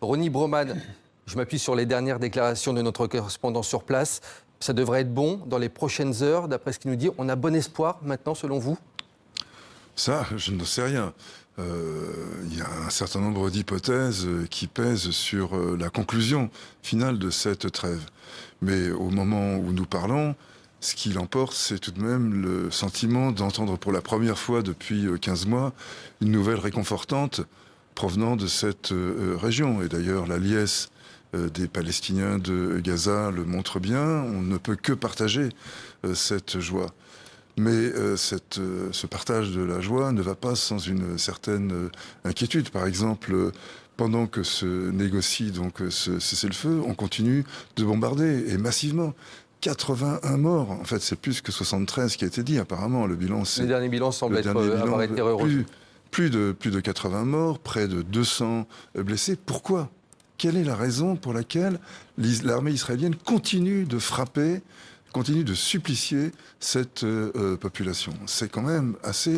Ronnie Broman, je m'appuie sur les dernières déclarations de notre correspondant sur place. Ça devrait être bon dans les prochaines heures, d'après ce qu'il nous dit. On a bon espoir maintenant, selon vous? Ça, je ne sais rien. Il y a un certain nombre d'hypothèses qui pèsent sur la conclusion finale de cette trêve. Mais au moment où nous parlons, ce qui l'emporte, c'est tout de même le sentiment d'entendre pour la première fois depuis 15 mois une nouvelle réconfortante provenant de cette région. Et d'ailleurs, la liesse des Palestiniens de Gaza le montre bien. On ne peut que partager cette joie. Mais ce partage de la joie ne va pas sans une certaine inquiétude. Par exemple, pendant que se négocie donc ce cessez-le-feu, on continue de bombarder, et massivement. 81 morts, en fait c'est plus que 73 qui a été dit apparemment. Le bilan, le dernier bilan semble avoir été heureux. Plus de 80 morts, près de 200 blessés. Pourquoi? Quelle est la raison pour laquelle l'armée israélienne continue de frapper, continue de supplicier cette population? C'est quand même assez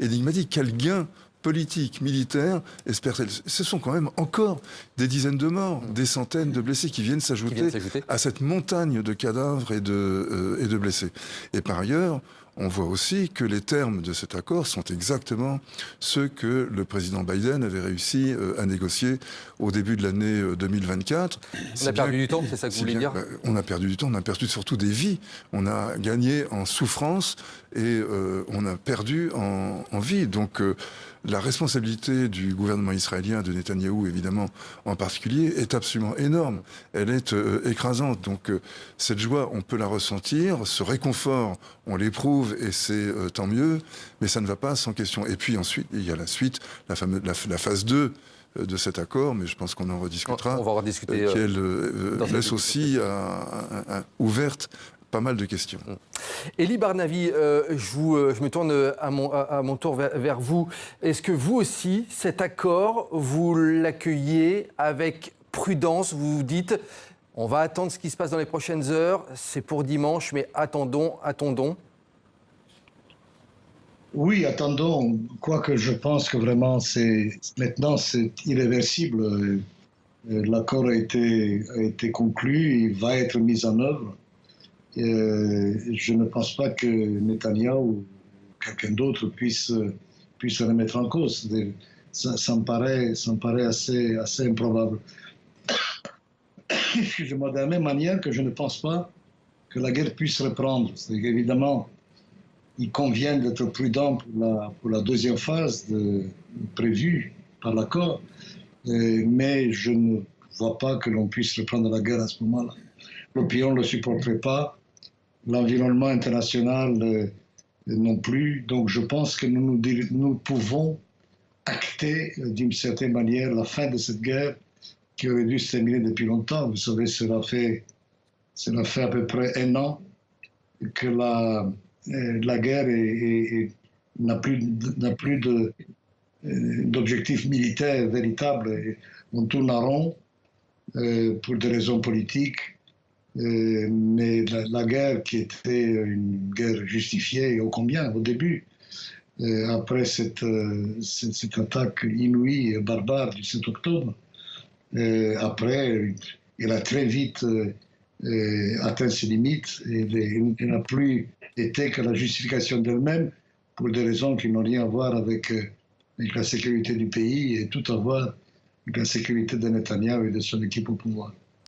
énigmatique. Quel gain politique, militaire, espère-t-elle? Ce sont quand même encore des dizaines de morts, des centaines de blessés qui viennent s'ajouter à cette montagne de cadavres et de blessés. Et par ailleurs, on voit aussi que les termes de cet accord sont exactement ceux que le président Biden avait réussi à négocier au début de l'année 2024. On a perdu du temps, c'est ça que vous voulez dire? On a perdu du temps, on a perdu surtout des vies. On a gagné en souffrance et on a perdu en vie. Donc la responsabilité du gouvernement israélien, de Netanyahou évidemment en particulier, est absolument énorme. Elle est écrasante. Donc cette joie, on peut la ressentir. Ce réconfort, on l'éprouve et c'est tant mieux. Mais ça ne va pas sans question. Et puis ensuite, il y a la suite, la phase 2 de cet accord, mais je pense qu'on en rediscutera. On va en rediscuter. Qu'elle laisse aussi ouverte pas mal de questions. Elie Barnavi, je me tourne à mon tour vers vous. Est-ce que vous aussi, cet accord, vous l'accueillez avec prudence? Vous vous dites, on va attendre ce qui se passe dans les prochaines heures, c'est pour dimanche, mais attendons. Oui, attendons. Quoique je pense que vraiment, maintenant, c'est irréversible. L'accord a été conclu, il va être mis en œuvre. Je ne pense pas que Netanyahou ou quelqu'un d'autre puisse le remettre en cause. Ça me paraît assez improbable. Excusez-moi, de la même manière que je ne pense pas que la guerre puisse reprendre. C'est évidemment, il convient d'être prudent pour la deuxième phase prévue par l'accord, mais je ne vois pas que l'on puisse reprendre la guerre à ce moment-là. L'opinion ne le supporterait pas, l'environnement international non plus. Donc je pense que nous pouvons acter d'une certaine manière la fin de cette guerre qui aurait dû se terminer depuis longtemps. Vous savez, cela fait à peu près 1 an que la guerre n'a plus d'objectif militaire véritable. On tourne en rond pour des raisons politiques. Mais la guerre qui était une guerre justifiée ô combien au début, après cette attaque inouïe et barbare du 7 octobre, après elle a très vite atteint ses limites et elle n'a plus été que la justification d'elle-même pour des raisons qui n'ont rien à voir avec la sécurité du pays et tout à voir avec la sécurité de Netanyahou et de son équipe au pouvoir.